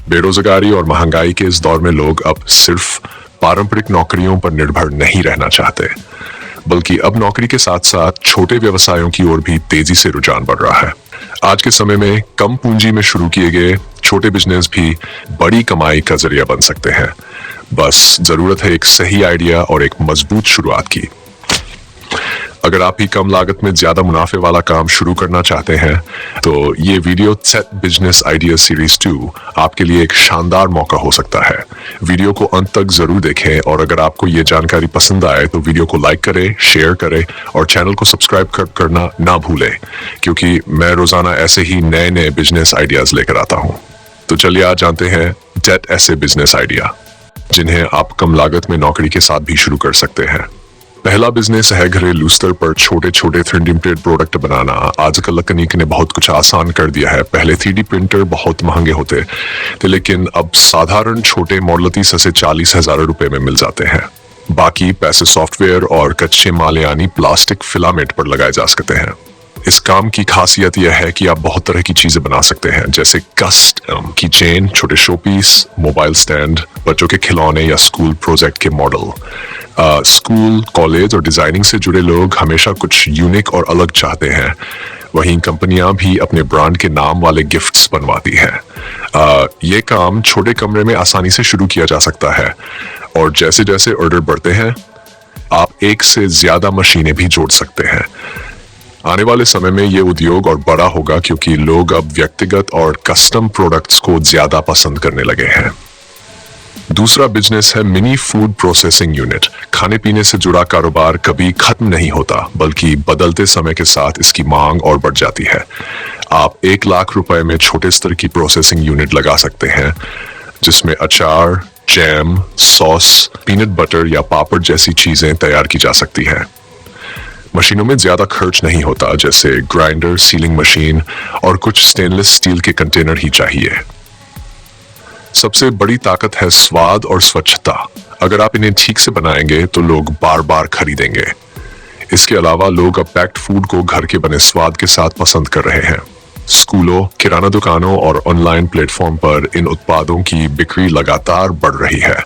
बेरोजगारी और महंगाई के इस दौर में लोग अब सिर्फ पारंपरिक नौकरियों पर निर्भर नहीं रहना चाहते, बल्कि अब नौकरी के साथ साथ छोटे व्यवसायों की ओर भी तेजी से रुझान बढ़ रहा है। आज के समय में कम पूंजी में शुरू किए गए छोटे बिजनेस भी बड़ी कमाई का जरिया बन सकते हैं। बस जरूरत है एक सही आइडिया और एक मजबूत शुरुआत की। अगर आप भी कम लागत में ज्यादा मुनाफे वाला काम शुरू करना चाहते हैं तो ये video set business idea series 2 आपके लिए एक शानदार मौका हो सकता है। वीडियो को अंत तक जरूर देखें और अगर आपको ये जानकारी पसंद आए तो वीडियो को लाइक करें, शेयर करें और चैनल को सब्सक्राइब करना ना भूलें, क्योंकि मैं रोजाना ऐसे ही नए नए बिजनेस आइडियाज लेकर आता हूँ। तो चलिए आज जानते हैं 10 ऐसे बिजनेस आइडिया जिन्हें आप कम लागत में नौकरी के साथ भी शुरू कर सकते हैं। पहला बिजनेस है घरेलू स्तर पर छोटे छोटे 3D प्रिंटेड प्रोडक्ट बनाना। आजकल तकनीक ने बहुत कुछ आसान कर दिया है। पहले 3D प्रिंटर बहुत महंगे होते थे, लेकिन अब साधारण छोटे मॉडल 30 से 40,000 रुपए में मिल जाते हैं। बाकी पैसे सॉफ्टवेयर और कच्चे माल यानी प्लास्टिक फिलामेंट पर लगाए जा सकते हैं। इस काम की खासियत यह है कि आप बहुत तरह की चीजें बना सकते हैं, जैसे कस्टम की चेन, छोटे शोपीस, मोबाइल स्टैंड, बच्चों के खिलौने या स्कूल प्रोजेक्ट के मॉडल। स्कूल, कॉलेज और डिजाइनिंग से जुड़े लोग हमेशा कुछ यूनिक और अलग चाहते हैं। वहीं कंपनियां भी अपने ब्रांड के नाम वाले गिफ्ट्स बनवाती हैं। ये काम छोटे कमरे में आसानी से शुरू किया जा सकता है और जैसे जैसे ऑर्डर बढ़ते हैं आप एक से ज्यादा मशीनें भी जोड़ सकते हैं। आने वाले समय में ये उद्योग और बड़ा होगा क्योंकि लोग अब व्यक्तिगत और कस्टम प्रोडक्ट्स को ज्यादा पसंद करने लगे हैं। दूसरा बिजनेस है मिनी फूड प्रोसेसिंग यूनिट। खाने पीने से जुड़ा कारोबार कभी खत्म नहीं होता, बल्कि बदलते समय के साथ इसकी मांग और बढ़ जाती है। आप 1 लाख रुपए में छोटे स्तर की प्रोसेसिंग यूनिट लगा सकते हैं, जिसमें अचार, जैम, सॉस, पीनट बटर या पापड़ जैसी चीजें तैयार की जा सकती हैं। मशीनों में ज्यादा खर्च नहीं होता, जैसे ग्राइंडर, सीलिंग मशीन और कुछ स्टेनलेस स्टील के कंटेनर ही चाहिए। सबसे बड़ी ताकत है स्वाद और स्वच्छता। अगर आप इन्हें ठीक से बनाएंगे तो लोग बार बार खरीदेंगे। इसके अलावा लोग अब पैक्ड फूड को घर के बने स्वाद के साथ पसंद कर रहे हैं। स्कूलों, किराना दुकानों और ऑनलाइन प्लेटफॉर्म पर इन उत्पादों की बिक्री लगातार बढ़ रही है।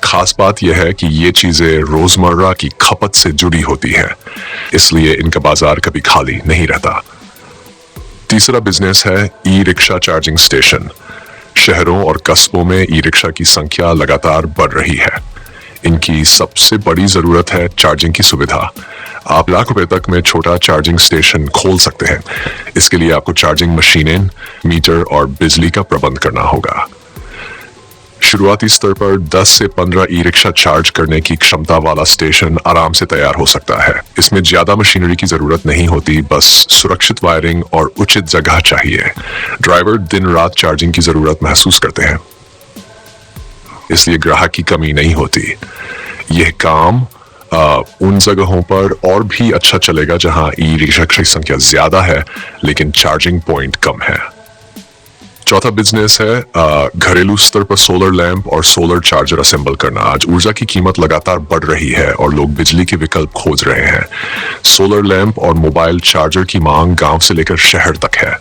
खास बात यह है कि ये चीजें रोजमर्रा की खपत से जुड़ी होती हैं, इसलिए इनका बाजार कभी खाली नहीं रहता। तीसरा बिजनेस है ई रिक्शा चार्जिंग स्टेशन। शहरों और कस्बों में ई रिक्शा की संख्या लगातार बढ़ रही है। इनकी सबसे बड़ी जरूरत है चार्जिंग की सुविधा। आप लाख रुपए तक में छोटा चार्जिंग स्टेशन खोल सकते हैं। इसके लिए आपको चार्जिंग मशीनें, मीटर और बिजली का प्रबंध करना होगा। शुरुआती स्तर पर 10 से 15 ई रिक्शा चार्ज करने की क्षमता वाला स्टेशन आराम से तैयार हो सकता है। इसमें ज्यादा मशीनरी की जरूरत नहीं होती, बस सुरक्षित वायरिंग और उचित जगह चाहिए। ड्राइवर दिन रात चार्जिंग की जरूरत महसूस करते हैं, इसलिए ग्राहक की कमी नहीं होती। यह काम उन जगहों पर और भी अच्छा चलेगा जहां ई रिक्शा की संख्या ज्यादा है लेकिन चार्जिंग पॉइंट कम है। चौथा बिजनेस है घरेलू स्तर पर सोलर लैंप और सोलर चार्जर असेंबल करना। आज ऊर्जा की कीमत लगातार बढ़ रही है और लोग बिजली के विकल्प खोज रहे हैं। सोलर लैंप और मोबाइल चार्जर की मांग गांव से लेकर शहर तक है।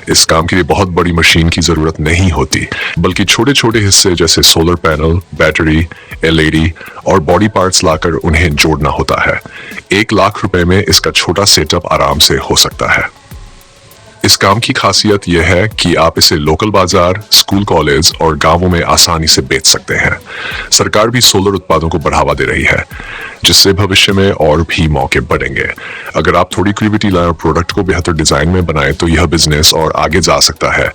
इस काम के लिए बहुत बड़ी मशीन की जरूरत नहीं होती, बल्कि छोटे छोटे हिस्से जैसे सोलर पैनल, बैटरी, LED और बॉडी पार्ट्स लाकर उन्हें जोड़ना होता है। 1 लाख रुपए में इसका छोटा सेटअप आराम से हो सकता है। इस काम की खासियत यह है कि आप इसे लोकल बाजार, स्कूल, कॉलेज और गांवों में आसानी से बेच सकते हैं। सरकार भी सोलर उत्पादों को बढ़ावा दे रही है, जिससे भविष्य में और भी मौके बढ़ेंगे। अगर आप थोड़ी क्रिएटिविटी लाएं और प्रोडक्ट को बेहतर डिजाइन में बनाएं तो यह बिजनेस और आगे जा सकता है।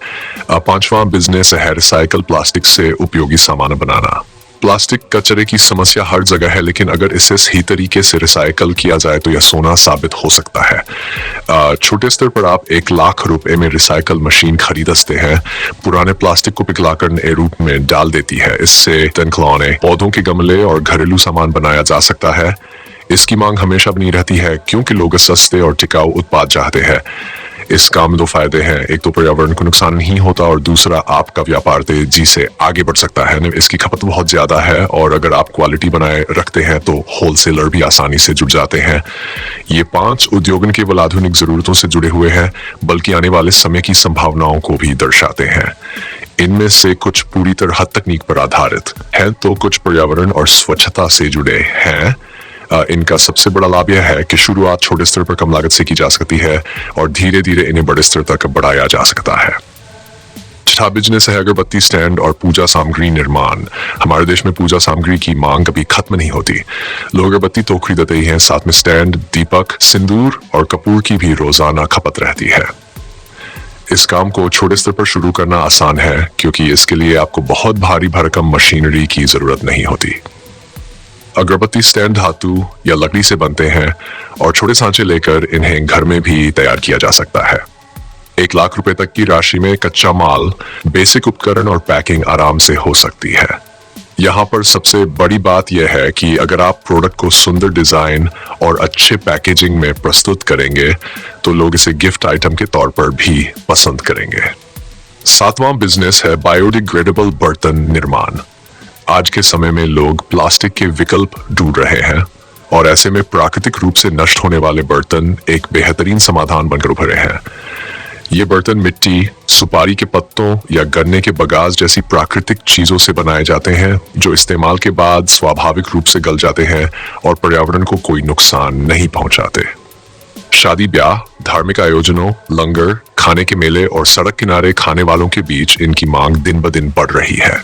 पांचवा बिजनेस है रिसाइकल प्लास्टिक से उपयोगी सामान बनाना। प्लास्टिक कचरे की समस्या हर जगह है, लेकिन अगर इसे सही तरीके से रिसाइकल किया जाए तो यह सोना साबित हो सकता है। छोटे स्तर पर आप 1 लाख रुपए में रिसाइकल मशीन खरीद सकते हैं। पुराने प्लास्टिक को पिघलाकर नए रूप में डाल देती है। इससे खिलौने, पौधों के गमले और घरेलू सामान बनाया जा सकता है। इसकी मांग हमेशा बनी रहती है क्योंकि लोग सस्ते और टिकाऊ उत्पाद चाहते हैं। इस काम में 2 फायदे हैं। एक तो पर्यावरण को नुकसान नहीं होता और दूसरा आपका व्यापार तेजी से आगे बढ़ सकता है। इसकी खपत बहुत ज्यादा है और अगर आप क्वालिटी बनाए रखते हैं तो होलसेलर भी आसानी से जुड़ जाते हैं। ये 5 उद्योग न केवल आधुनिक जरूरतों से जुड़े हुए हैं बल्कि आने वाले समय की संभावनाओं को भी दर्शाते हैं। इनमें से कुछ पूरी तरह तकनीक पर आधारित हैं तो कुछ पर्यावरण और स्वच्छता से जुड़े हैं। इनका सबसे बड़ा लाभ यह है कि शुरुआत छोटे स्तर पर कम लागत से की जा सकती है और धीरे धीरे इन्हें बड़े स्तर तक बढ़ाया जा सकता है। छठा बिजनेस है अगरबत्ती स्टैंड और पूजा सामग्री निर्माण। हमारे देश में पूजा सामग्री की मांग कभी खत्म नहीं होती। लोग अगरबत्ती तो खरीदते ही हैं, साथ में स्टैंड, दीपक, सिंदूर और कपूर की भी रोजाना खपत रहती है। इस काम को छोटे स्तर पर शुरू करना आसान है क्योंकि इसके लिए आपको बहुत भारी भरकम मशीनरी की जरूरत नहीं होती। अगरबत्ती स्टैंड धातु या लकड़ी से बनते हैं और छोटे सांचे लेकर इन्हें घर में भी तैयार किया जा सकता है। 1 लाख रुपए तक की राशि में कच्चा माल, बेसिक उपकरण और पैकिंग आराम से हो सकती है। यहाँ पर सबसे बड़ी बात यह है कि अगर आप प्रोडक्ट को सुंदर डिजाइन और अच्छे पैकेजिंग में प्रस्तुत करेंगे तो लोग इसे गिफ्ट आइटम के तौर पर भी पसंद करेंगे। 7वां बिजनेस है बायोडिग्रेडेबल बर्तन निर्माण। आज के समय में लोग प्लास्टिक के विकल्प ढूंढ रहे हैं और ऐसे में प्राकृतिक रूप से नष्ट होने वाले बर्तन एक बेहतरीन समाधान बनकर उभरे हैं। ये बर्तन मिट्टी, सुपारी के पत्तों या गन्ने के बगास जैसी प्राकृतिक चीजों से बनाए जाते हैं जो इस्तेमाल के बाद स्वाभाविक रूप से गल जाते हैं और पर्यावरण को कोई नुकसान नहीं पहुंचाते। शादी ब्याह, धार्मिक आयोजनों, लंगर, खाने के मेले और सड़क किनारे खाने वालों के बीच इनकी मांग दिन ब दिन बढ़ रही है।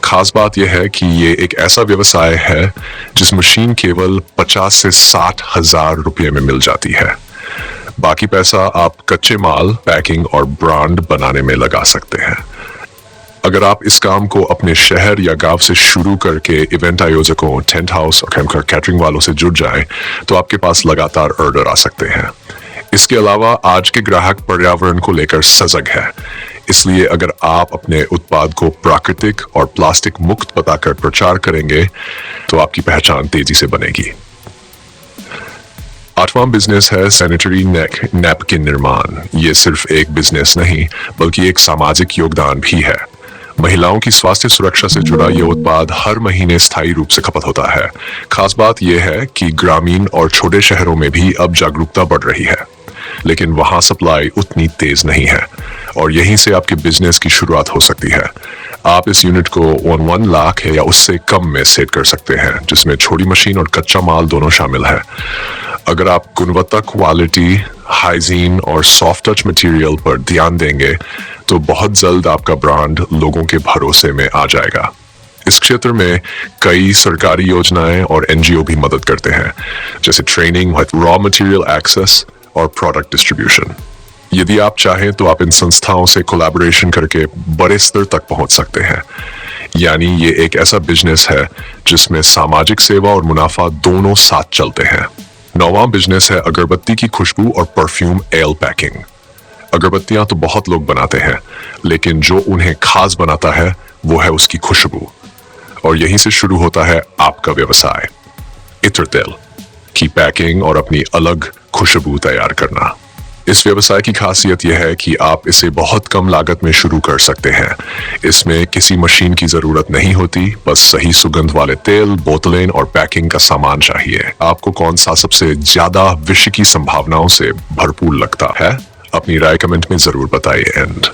खास बात यह है कि ये एक ऐसा व्यवसाय है जिस मशीन केवल 50 से 60 हजार रुपये में मिल जाती है। बाकी पैसा आप कच्चे माल, पैकिंग और ब्रांड बनाने में लगा सकते हैं। अगर आप इस काम को अपने शहर या गांव से शुरू करके इवेंट आयोजकों, टेंट हाउस और कैटरिंग वालों से जुड़ जाएं, तो आपके पास लगातार ऑर्डर आ सकते हैं। इसके अलावा आज के ग्राहक पर्यावरण को लेकर सजग है, इसलिए अगर आप अपने उत्पाद को प्राकृतिक और प्लास्टिक मुक्त बताकर प्रचार करेंगे तो आपकी पहचान तेजी से बनेगी। 8वां बिजनेस है सैनिटरी नैपकिन निर्माण। ये सिर्फ एक बिजनेस नहीं बल्कि एक सामाजिक योगदान भी है। महिलाओं की स्वास्थ्य सुरक्षा से जुड़ा ये उत्पाद हर महीने स्थायी रूप से खपत होता है। खास बात यह है कि ग्रामीण और छोटे शहरों में भी अब जागरूकता बढ़ रही है, लेकिन वहां सप्लाई उतनी तेज नहीं है और यहीं से आपके बिजनेस की शुरुआत हो सकती है। आप इस यूनिट को 1 लाख या उससे कम में सेट कर सकते हैं, जिसमें छोटी मशीन और कच्चा माल दोनों शामिल है। अगर आप गुणवत्ता, क्वालिटी, हाइजीन और सॉफ्ट टच मटेरियल पर ध्यान देंगे तो बहुत जल्द आपका ब्रांड लोगों के भरोसे में आ जाएगा। इस क्षेत्र में कई सरकारी योजनाएं और एनजीओ भी मदद करते हैं, जैसे ट्रेनिंग, रॉ मटेरियल एक्सेस और प्रोडक्ट डिस्ट्रीब्यूशन। यदि आप चाहें तो आप इन संस्थाओं से कोलैबोरेशन करके बड़े स्तर तक पहुंच सकते हैं। यानी ये एक ऐसा बिजनेस है जिसमें सामाजिक सेवा और मुनाफा दोनों साथ चलते हैं। 9वां बिजनेस है अगरबत्ती की खुशबू और परफ्यूम एल पैकिंग। अगरबत्तियां तो बहुत लोग बनाते हैं, लेकिन जो उन्हें खास बनाता है वो है उसकी खुशबू, और यहीं से शुरू होता है आपका व्यवसाय। इत्र तेल की पैकिंग और अपनी अलग खुशबू तैयार करना। इस व्यवसाय की खासियत यह है कि आप इसे बहुत कम लागत में शुरू कर सकते हैं। इसमें किसी मशीन की जरूरत नहीं होती, बस सही सुगंध वाले तेल, बोतलें और पैकिंग का सामान चाहिए। आपको कौन सा सबसे ज्यादा भविष्य की संभावनाओं से भरपूर लगता है? अपनी राय कमेंट में जरूर बताइए। एंड